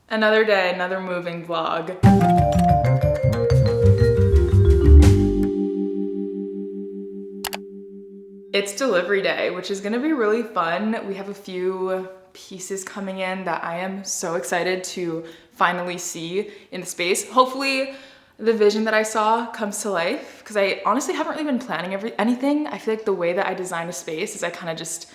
Another day, another moving vlog. It's delivery day, which is gonna be really fun. We have a few pieces coming in that I am so excited to finally see in the space. Hopefully the vision that I saw comes to life, because I honestly haven't really been planning anything. I feel like the way that I design a space is I kind of just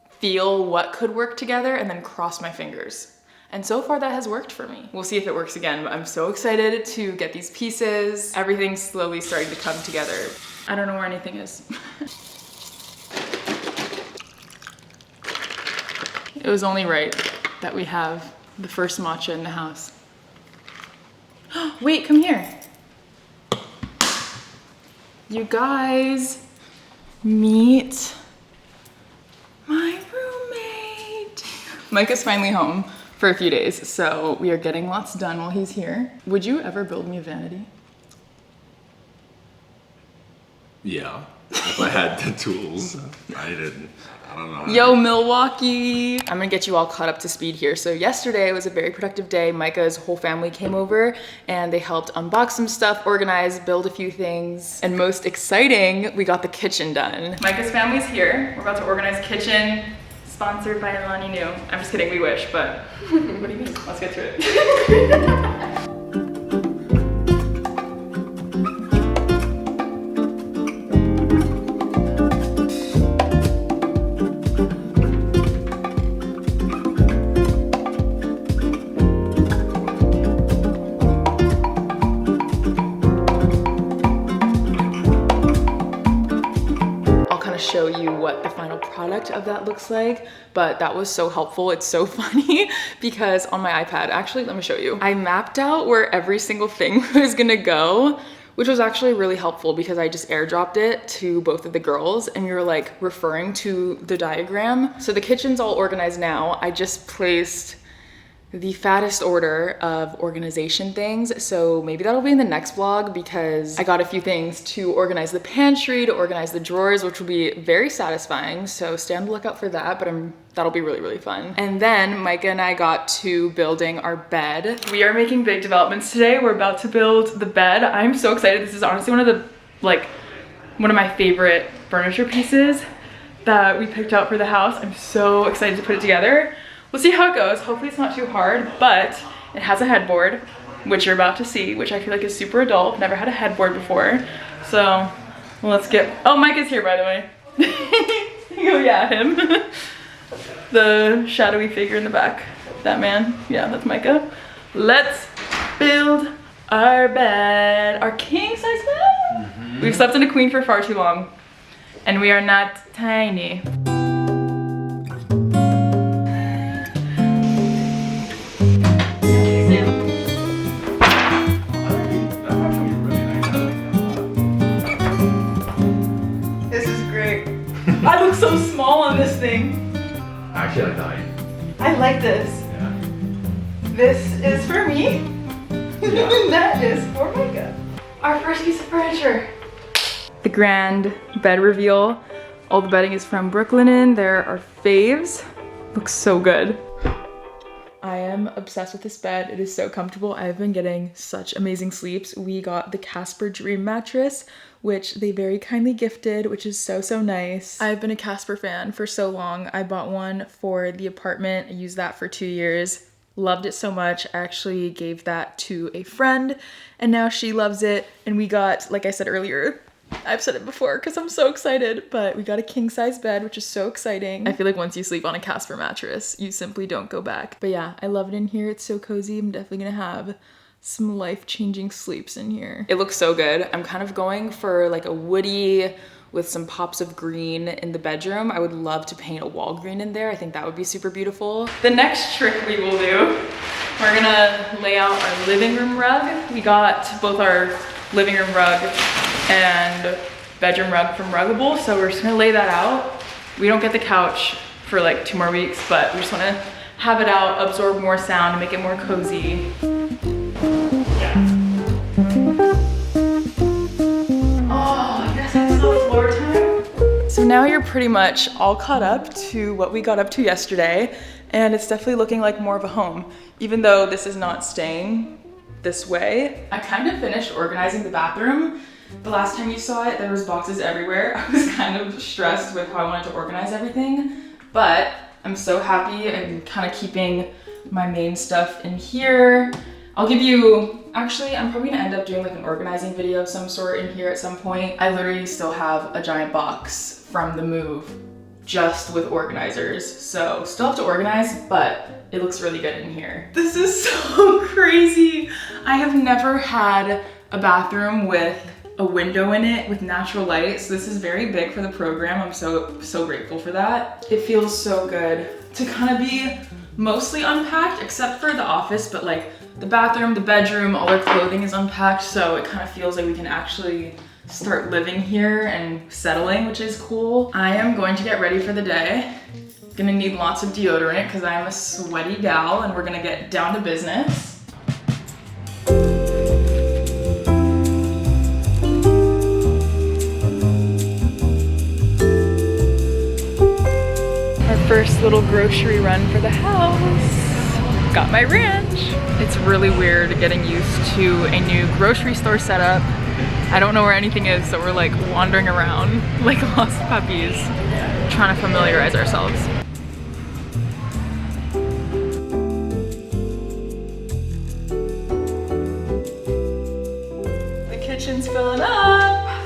feel what could work together and then cross my fingers. And so far that has worked for me. We'll see if it works again, but I'm so excited to get these pieces. Everything's slowly starting to come together. I don't know where anything is. It was only right that we have the first matcha in the house. Wait, come here. You guys, meet my roommate. Micah's finally home for a few days, so we are getting lots done while he's here. Would you ever build me a vanity? Yeah, if I had the tools. I don't know. Yo, Milwaukee! I'm gonna get you all caught up to speed here. So yesterday was a very productive day. Micah's whole family came over and they helped unbox some stuff, organize, build a few things. And most exciting, we got the kitchen done. Micah's family's here. We're about to organize kitchen. Sponsored by Alani New. I'm just kidding, we wish, but what do you mean? Let's get to it. Show you what the final product of that looks like, but that was so helpful. It's so funny because on my iPad, actually, let me show you. I mapped out where every single thing was gonna go, which was actually really helpful because I just airdropped it to both of the girls and we were like referring to the diagram. So the kitchen's all organized now. I just placed the fattest order of organization things. So maybe that'll be in the next vlog because I got a few things to organize the pantry, to organize the drawers, which will be very satisfying. So stay on the lookout for that, but that'll be really, really fun. And then Micah and I got to building our bed. We are making big developments today. We're about to build the bed. I'm so excited. This is honestly one of my favorite furniture pieces that we picked out for the house. I'm so excited to put it together. We'll see how it goes. Hopefully it's not too hard, but it has a headboard, which you're about to see, which I feel like is super adult. Never had a headboard before. So let's oh, Micah's here, by the way. Oh yeah, him. The shadowy figure in the back. That man, yeah, that's Micah. Let's build our bed, our king size bed. Mm-hmm. We've slept in a queen for far too long, and we are not tiny. I look so small on this thing. Actually, I like I like this. Yeah. This is for me. Yeah. That is for Micah. Our first piece of furniture. The grand bed reveal. All the bedding is from Brooklinen. There are faves. Looks so good. I am obsessed with this bed. It is so comfortable. I've been getting such amazing sleeps. We got the Casper Dream mattress, which they very kindly gifted, which is so, so nice. I've been a Casper fan for so long. I bought one for the apartment. I used that for 2 years. Loved it so much. I actually gave that to a friend and now she loves it. And we got, like I said earlier, I've said it before because I'm so excited, but we got a king size bed, which is so exciting. I feel like once you sleep on a Casper mattress, you simply don't go back. But yeah, I love it in here. It's so cozy. I'm definitely gonna have some life-changing sleeps in here. It looks so good. I'm kind of going for like a woody with some pops of green in the bedroom. I would love to paint a wall green in there. I think that would be super beautiful. The next trick we will do, we're gonna lay out our living room rug. We got both our living room rug and bedroom rug from Ruggable, so we're just gonna lay that out. We don't get the couch for like 2 more weeks, but we just wanna have it out, absorb more sound, make it more cozy. Oh, yes, it's so floor time. So now you're pretty much all caught up to what we got up to yesterday. and it's definitely looking like more of a home, even though this is not staying this way. I kind of finished organizing the bathroom. The last time you saw it, there was boxes everywhere. I was kind of stressed with how I wanted to organize everything, but I'm so happy. I'm kind of keeping my main stuff in here. I'll give you, actually, I'm probably gonna end up doing like an organizing video of some sort in here at some point. I literally still have a giant box from the move just with organizers. So still have to organize, but it looks really good in here. This is so crazy. I have never had a bathroom with a window in it with natural light. So this is very big for the program. I'm so grateful for that. It feels so good to kind of be mostly unpacked except for the office, but like the bathroom, the bedroom, all our clothing is unpacked. So it kind of feels like we can actually start living here and settling, which is cool. I am going to get ready for the day. Gonna need lots of deodorant because I am a sweaty gal, and we're gonna get down to business. Our first little grocery run for the house. Got my ranch. It's really weird getting used to a new grocery store setup. I don't know where anything is, so we're like wandering around like lost puppies, trying to familiarize ourselves. The kitchen's filling up.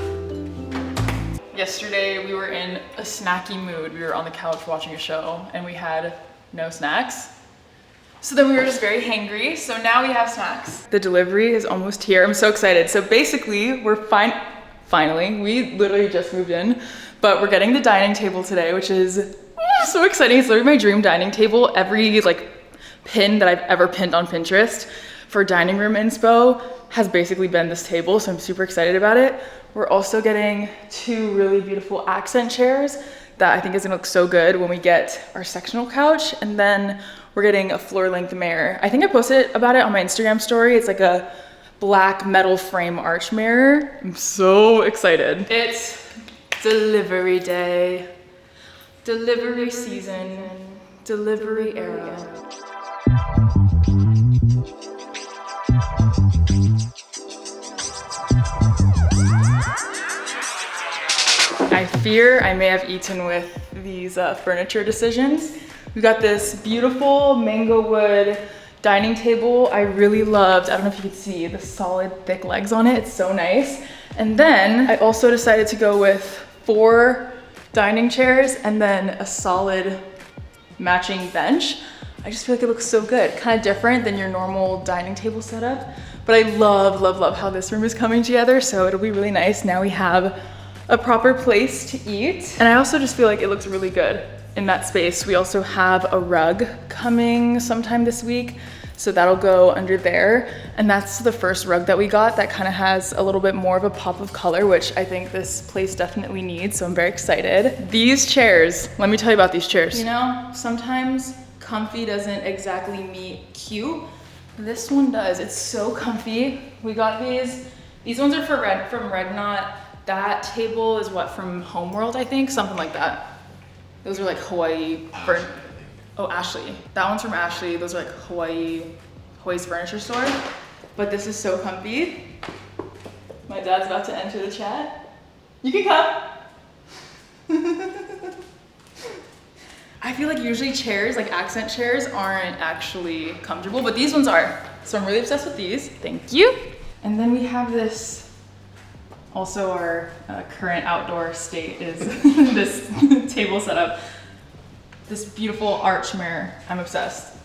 Yesterday we were in a snacky mood. We were on the couch watching a show and we had no snacks. So then we were just very hangry, so now we have snacks. The delivery is almost here. I'm so excited. So basically, we're finally, we literally just moved in, but we're getting the dining table today, which is so exciting. It's literally my dream dining table. Every like pin that I've ever pinned on Pinterest for dining room inspo has basically been this table, so I'm super excited about it. We're also getting 2 really beautiful accent chairs that I think is gonna look so good when we get our sectional couch, and then we're getting a floor-length mirror. I think I posted about it on my Instagram story. It's like a black metal frame arch mirror. I'm so excited. It's delivery day, delivery season, delivery era. I fear I may have eaten with these furniture decisions. We got this beautiful mango wood dining table. I really loved, I don't know if you can see the solid thick legs on it. It's so nice. And then I also decided to go with 4 dining chairs and then a solid matching bench. I just feel like it looks so good. Kind of different than your normal dining table setup. But I love, love, love how this room is coming together. So it'll be really nice. Now we have a proper place to eat. And I also just feel like it looks really good in that space. We also have a rug coming sometime this week, so that'll go under there. And that's the first rug that we got that kind of has a little bit more of a pop of color, which I think this place definitely needs, so I'm very excited. These chairs, let me tell you about these chairs. You know, sometimes comfy doesn't exactly mean cute. This one does, it's so comfy. We got these ones are from Redknot. That table is what, from Homeworld, I think, something like that. Those are like Hawaii, oh, Ashley. That one's from Ashley. Those are like Hawaii's furniture store. But this is so comfy. My dad's about to enter the chat. You can come. I feel like usually chairs, like accent chairs, aren't actually comfortable, but these ones are. So I'm really obsessed with these. Thank you. And then we have this. Also, our current outdoor state is this table setup. This beautiful arch mirror. I'm obsessed.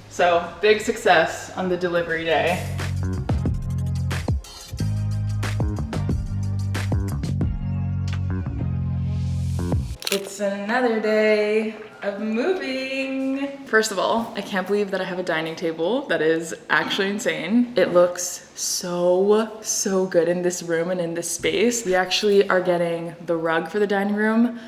So, big success on the delivery day. It's another day of moving. First of all, I can't believe that I have a dining table. That is actually insane. It looks so good in this room and in this space. We actually are getting the rug for the dining room,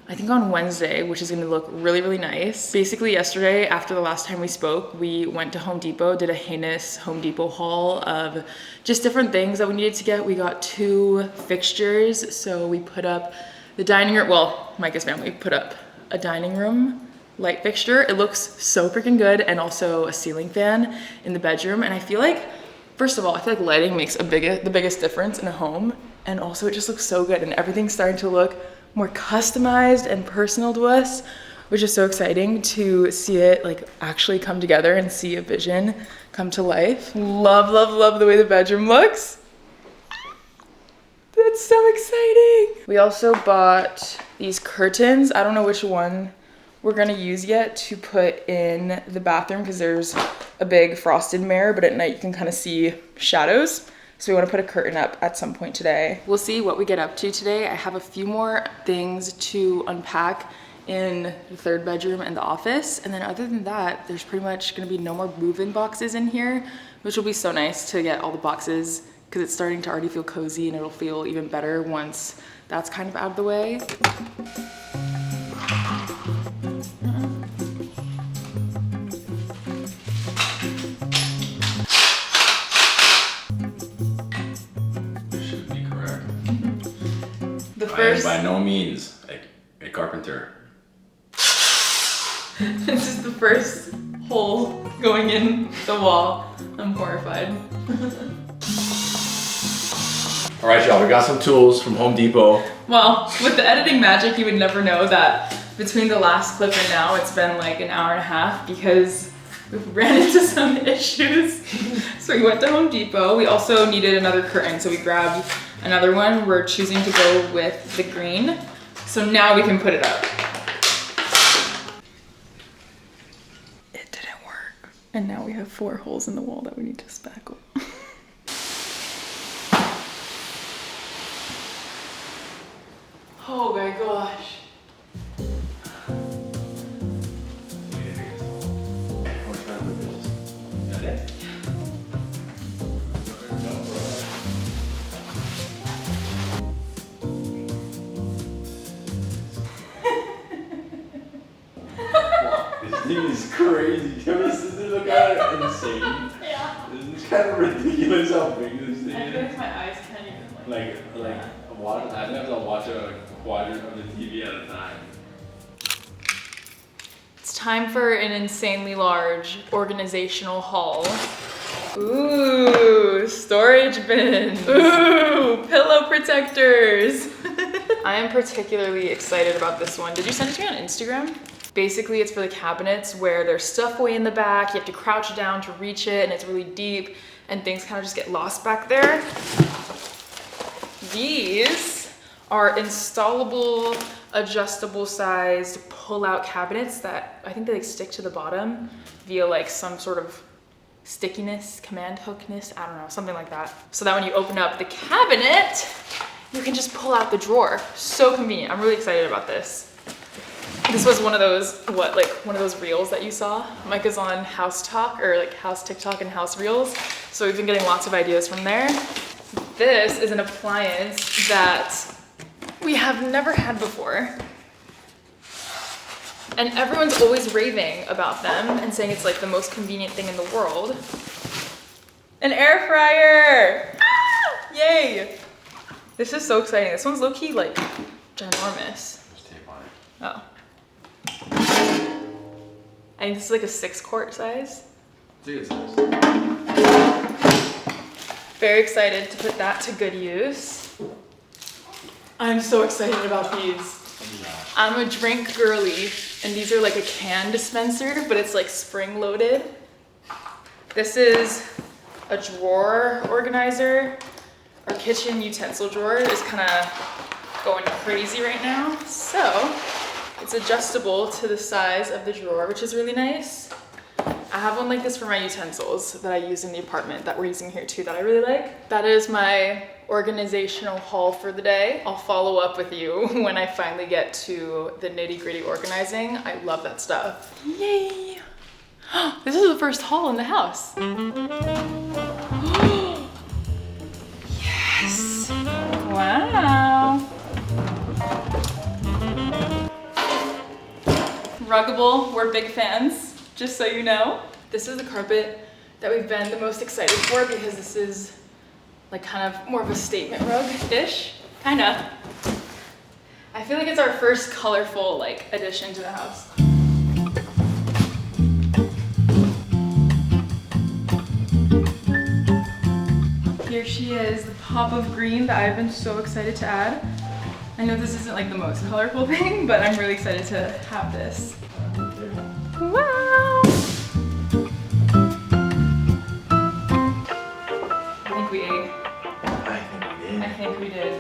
I think on Wednesday, which is gonna look really, really nice. Basically yesterday, after the last time we spoke, we went to Home Depot, did a heinous Home Depot haul of just different things that we needed to get. We got 2 fixtures, so we put up the dining room, well, Micah's family put up a dining room light fixture. It looks so freaking good, and also a ceiling fan in the bedroom. And I feel like, first of all, I feel like lighting makes the biggest difference in a home. And also it just looks so good, and everything's starting to look more customized and personal to us, which is so exciting to see it like actually come together and see a vision come to life. Love, love, love the way the bedroom looks. That's so exciting. We also bought these curtains. I don't know which one we're gonna use yet to put in the bathroom because there's a big frosted mirror, but at night you can kind of see shadows. So we want to put a curtain up at some point today. We'll see what we get up to today. I have a few more things to unpack in the third bedroom and the office. And then other than that, there's pretty much gonna be no more move-in boxes in here, which will be so nice to get all the boxes because it's starting to already feel cozy, and it'll feel even better once that's kind of out of the way. Should be correct. I am by no means a carpenter. This is the first hole going in the wall. I'm horrified. All right, y'all, we got some tools from Home Depot. Well, with the editing magic, you would never know that between the last clip and now, it's been like an hour and a half because we ran into some issues. So we went to Home Depot. We also needed another curtain, so we grabbed another one. We're choosing to go with the green. So now we can put it up. It didn't work. And now we have 4 holes in the wall that we need to spackle. Oh my gosh. This thing is crazy. Does it look insane? Yeah. It's kind of ridiculous how big this thing I feel is. like my eyes can't even Like I have to watch a quadrant of the TV at a time. It's time for an insanely large organizational haul. Ooh, storage bins. Ooh, pillow protectors. I am particularly excited about this one. Did you send it to me on Instagram? Basically, it's for the cabinets where there's stuff way in the back. You have to crouch down to reach it, and it's really deep, and things kind of just get lost back there. These are installable, adjustable sized pull-out cabinets that I think they like stick to the bottom via like some sort of stickiness, command hookness, I don't know, something like that. So that when you open up the cabinet, you can just pull out the drawer. So convenient. I'm really excited about this. This was one of those, one of those reels that you saw? Micah's on House Talk, or like House TikTok and House Reels. So we've been getting lots of ideas from there. This is an appliance that we have never had before. And everyone's always raving about them and saying it's like the most convenient thing in the world. An air fryer! Ah! Yay! This is so exciting. This one's low-key like ginormous. There's tape on it. Oh. I think this is like a 6-quart size. It's a good size. Very excited to put that to good use. I'm so excited about these. I'm a drink girly, and these are like a can dispenser, but it's like spring loaded. This is a drawer organizer. Our kitchen utensil drawer is kind of going crazy right now. So it's adjustable to the size of the drawer, which is really nice. I have one like this for my utensils that I use in the apartment that we're using here too that I really like. That is my organizational haul for the day. I'll follow up with you when I finally get to the nitty-gritty organizing. I love that stuff. Yay! This is the first haul in the house. Yes! Wow! Ruggable, we're big fans, just so you know. This is the carpet that we've been the most excited for because this is like kind of more of a statement rug-ish, kinda. I feel like it's our first colorful like addition to the house. she is, the pop of green that I've been so excited to add. I know this isn't like the most colorful thing, but I'm really excited to have this. Wow! I think we ate. I think we did. I think we did.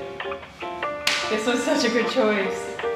This was such a good choice.